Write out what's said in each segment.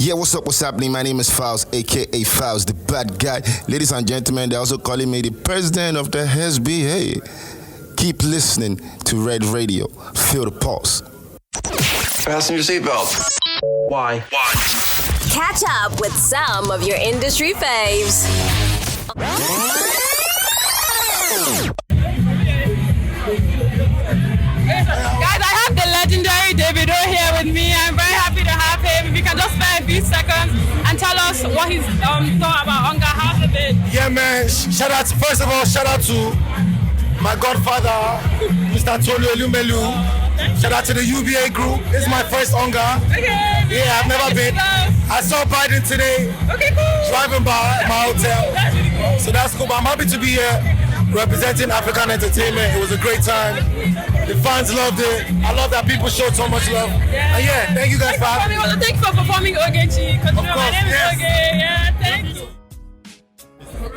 Yeah, what's happening? My name is Files, aka Files, the bad guy. Ladies and gentlemen, they're also calling me the president of the SBA. Keep listening to Red Radio. Feel the pulse. Fasten your seatbelt. Why? Catch up with some of your industry faves. Guys, I have the legendary Davido here with me. I'm very happy to have him. If you can just spare a few seconds and tell us what he's thought about UNGA. How's it been? Yeah, man. First of all, shout out to my godfather, Mr. Tolu Elumelu. Shout out to the UBA group. This is my first UNGA. Okay. Yeah, I've never been. I saw Biden today. Okay, cool. Driving by my hotel. That's really cool. So that's cool. But I'm happy to be here representing African entertainment. It was a great time. The fans loved it. I love that people showed so much love. Yeah. And yeah, thank you guys for having me. Thank you for performing Ogechi. Of course, my name yes. is Oge. Yeah, thank you.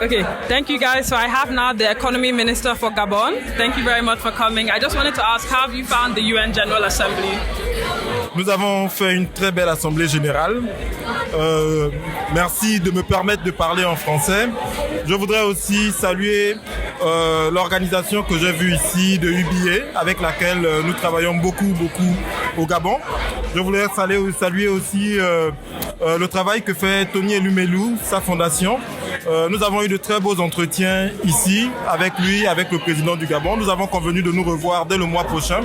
Okay, thank you guys. So I have now the Economy Minister for Gabon. Thank you very much for coming. I just wanted to ask, how have you found the UN General Assembly? Nous avons fait une très belle assemblée générale. Merci de me permettre de parler en français. Je voudrais aussi saluer l'organisation que j'ai vue ici de UBA, avec laquelle nous travaillons beaucoup au Gabon. Je voudrais saluer aussi le travail que fait Tony Elumelu, sa fondation. Nous avons eu de très beaux entretiens ici avec lui, avec le président du Gabon. Nous avons convenu de nous revoir dès le mois prochain.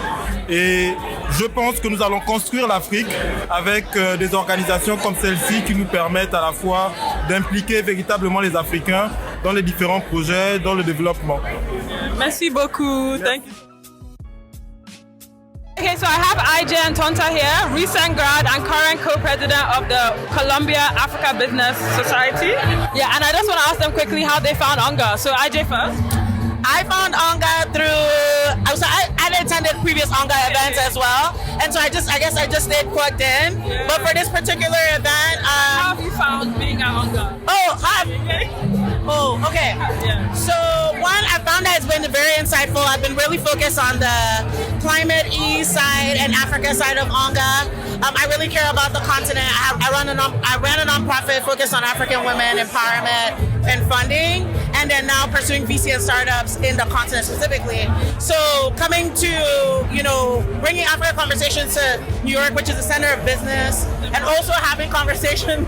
Et je pense que nous allons construire l'Afrique avec des organisations comme celle-ci qui nous permettent à la fois d'impliquer véritablement les Africains dans les différents projets, dans le développement. Merci beaucoup. Thank you. Okay, so I have IJ and Tonta here, recent grad and current co-president of the Columbia Africa Business Society. Yeah, and I just want to ask them quickly how they found UNGA. So IJ first. I found UNGA through, so I attended previous UNGA events as well. And so I guess I just stayed plugged in. Yeah. But for this particular event, how have you found being at UNGA? Okay. Yeah. So one, I found that it's been very insightful. I've been really focused on the climate E side and Africa side of UNGA. I really care about the continent. I ran a nonprofit focused on African women empowerment and funding, and then now pursuing VC and startups in the continent specifically. So coming to, bringing Africa conversations to New York, which is the center of business, and also having conversations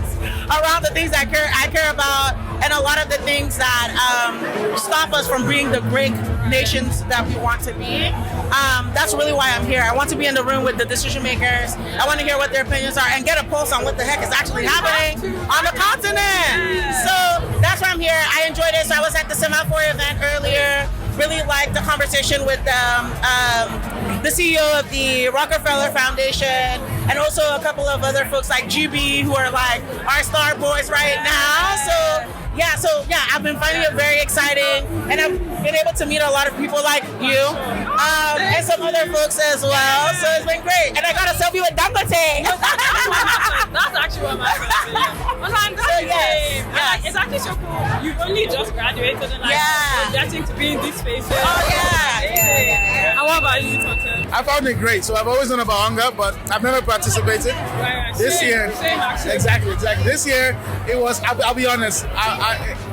around the things that I care about, and a lot of the things that stop us from being the great nations that we want to be. That's really why I'm here. I want to be in the room with the decision makers. I want to hear what their opinions are and get a pulse on what the heck is actually happening on the continent. So that's why I'm here. I enjoyed it. So I was at the Semaphore event earlier. Really liked the conversation with the CEO of the Rockefeller Foundation, and also a couple of other folks like GB, who are like our star boys right now. So I've been finding it very exciting, and I've been able to meet a lot of people like you, and some other folks as well. So it's been great, and I got a selfie with Dangote. That's actually what my friend said. Yes. It's actually so cool. You've only just graduated, and getting to be in these spaces. Oh yeah. And what about you, Tonta? I found it great. So I've always known about UNGA, but I've never participated. Right. This year, Same actually. exactly. This year, it was. I'll be honest.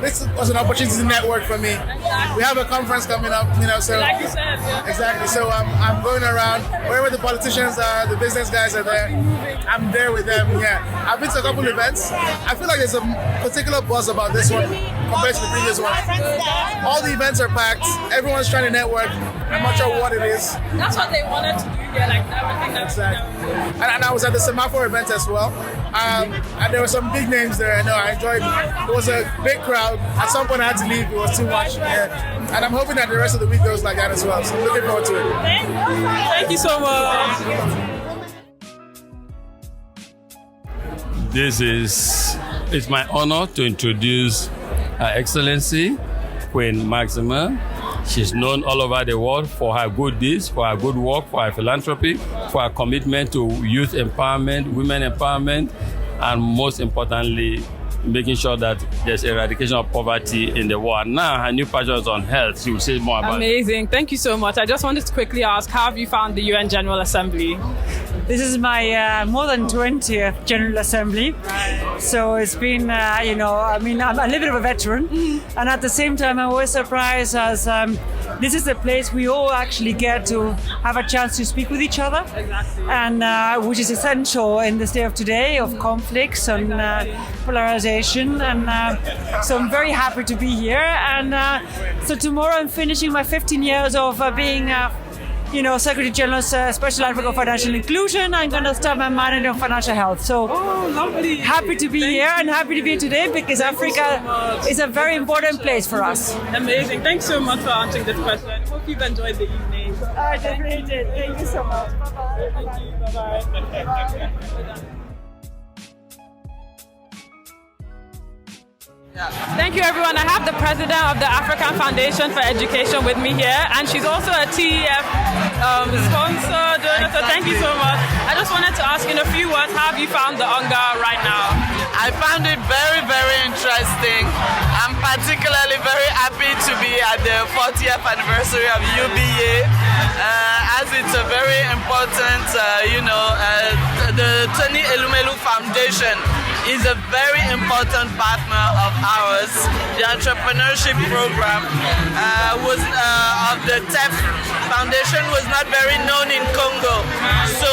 This was an opportunity to network for me. Exactly. We have a conference coming up, so Like you said, yeah. exactly. So I'm going around wherever the politicians are, the business guys are there. I'm there with them. Yeah, I've been to a couple events. I feel like there's a particular buzz about this one compared to the previous one. All the events are packed. Everyone's trying to network. I'm not sure what it is. That's what they wanted to do here, like everything that's And I was at the Semaphore event as well. And there were some big names there. I know I enjoyed it. It was a big crowd. At some point I had to leave. It was too much. Yeah. And I'm hoping that the rest of the week goes like that as well. So I'm looking forward to it. Thank you so much. It's my honor to introduce Her Excellency Queen Maxima. She's known all over the world for her good deeds, for her good work, for her philanthropy, for her commitment to youth empowerment, women empowerment, and most importantly, making sure that there's eradication of poverty in the world. Now, her new passion is on health. She will say more about it. Amazing. Thank you so much. I just wanted to quickly ask, how have you found the UN General Assembly? This is my more than 20th General Assembly. So it's been, I'm a little bit of a veteran. And at the same time, I'm always surprised as this is a place we all actually get to have a chance to speak with each other. Exactly. And which is essential in this day of today of conflicts and polarization. And so I'm very happy to be here. And so tomorrow I'm finishing my 15 years of being Secretary General Special Advocate for Financial Inclusion. I'm going to start my management of financial health. So lovely. Happy to be here and happy to be here today because Africa is a very important place for us. Amazing. Thanks so much for answering this question. Hope you've enjoyed the evening. I definitely did. Thank you so much. Bye-bye. Thank you. Bye-bye. Thank you, everyone. I have the president of the African Foundation for Education with me here, and she's also a TEF sponsor. So thank you so much. I just wanted to ask in a few words, how have you found the UNGA right now? I found it very, very interesting. I'm particularly very happy to be at the 40th anniversary of UBA, as it's a very important, the Tony Elumelu Foundation is a very important partner of ours. The entrepreneurship program of the TEF Foundation was not very known in Congo. So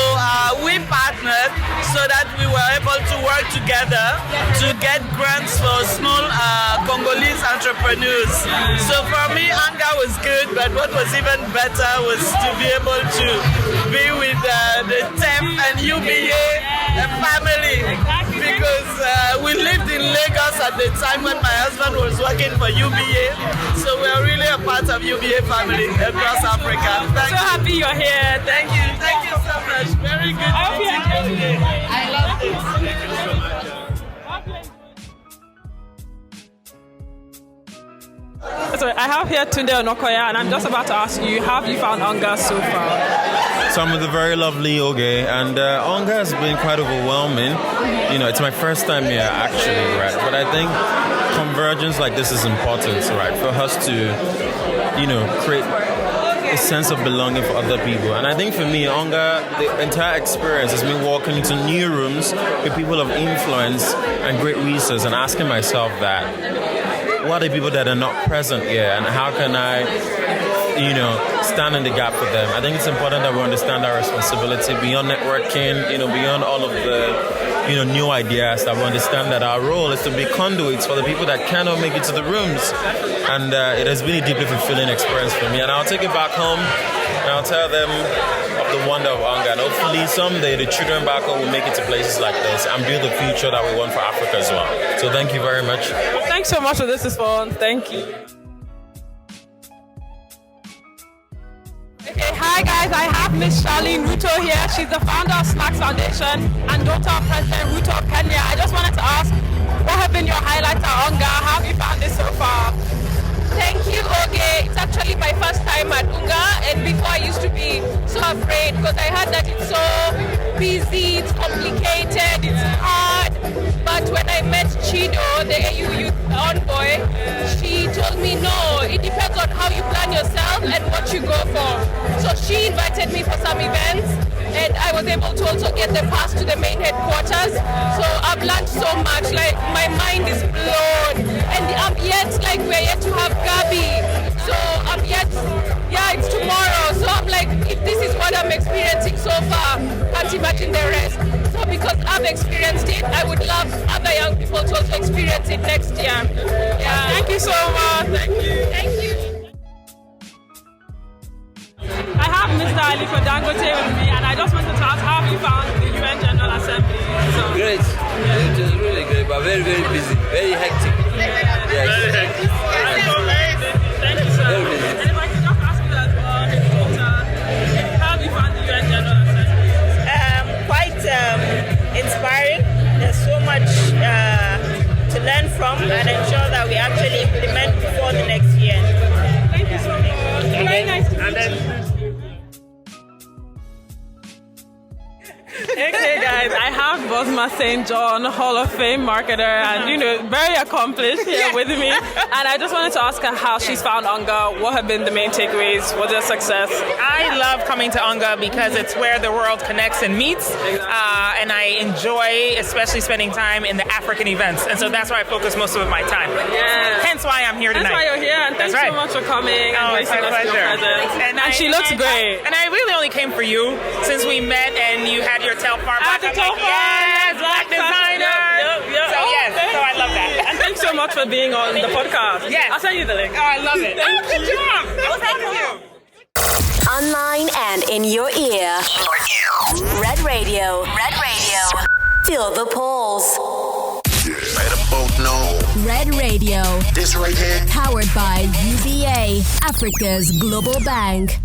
we partnered so that we were able to work together to get grants for small Congolese entrepreneurs. So for me, UNGA was good, but what was even better was to be able to be with the TEF and UBA family. Because we lived in Lagos at the time when my husband was working for UBA, so we are really a part of UBA family across Africa. So happy you're here. Thank you so much. Very good meeting you. I love this. Thank you so much. So I have here Tunde Onokoya, and I'm just about to ask you, how have you found UNGA so far? So I'm with the very lovely Oge, and UNGA has been quite overwhelming. It's my first time here actually, right? But I think convergence like this is important, right? For us to, create a sense of belonging for other people. And I think for me, UNGA, the entire experience has been walking into new rooms with people of influence and great resource and asking myself that, what are the people that are not present here and how can I, stand in the gap for them? I think it's important that we understand our responsibility beyond networking, beyond all of the, new ideas, that we understand that our role is to be conduits for the people that cannot make it to the rooms. And it has been a deeply fulfilling experience for me. And I'll take it back home and I'll tell them of the wonder of UNGA. And hopefully someday the children back home will make it to places like this and build the future that we want for Africa as well. So thank you very much. Thanks so much for this response. Thank you. Okay, hi guys, I have Miss Charlene Ruto here. She's the founder of Smacks Foundation and daughter of President Ruto of Kenya. I just wanted to ask, what have been your highlights at UNGA? How have you found this so far? Thank you, Oge. It's actually my first time at UNGA, and before I used to be so afraid because I heard that it's so busy, it's complicated, it's hard. But when I met Chido, the AU Youth Envoy, she told me, no, it depends on how you plan yourself and what you go for. So she invited me for some events, and I was able to also get the pass to the main headquarters. So I've learned so much, like my mind is blown. And we're yet to have Gabi. So it's tomorrow. So I'm like, if this is what I'm experiencing so far, can't imagine the rest. So because I've experienced it, I would love other young people to also experience it next year. Yeah. Thank you so much. Thank you. Thank you. I have Mr. Aliko Dangote with me, and I just wanted to ask, how have you found the UN General Assembly? Great. It is really great, but very, very busy, very hectic. Yes. Very hectic. Thank you, sir. Very busy. And if I could just ask you as well, how have you found the UN General Assembly? Quite inspiring. There's so much to learn from and ensure that we actually implement before the next year. Thank you so much. Very nice to meet you. Okay guys, I have Bosma Fatima St. John, Hall of Fame marketer, and very accomplished here with me. And I just wanted to ask her how she's found UNGA. What have been the main takeaways? What's their success? I love coming to UNGA because it's where the world connects and meets, and I enjoy especially spending time in the African events, and so that's where I focus most of my time. Yeah. Hence why I'm here tonight. That's why you're here, and thanks so much for coming and gracing us with your presence. And she looks great. And I really only came for you since we met and you had your Telfar black. Yes, black designer. Yep. So so I love that. And thanks so much for being on the podcast. Yes. I'll send you the link. Oh, I love it. Good job. Thank you. Online and in your ear. Red Radio. Red Radio. Feel the pulse. Better both know. Red Radio. This right here. Powered by UBA, Africa's global bank.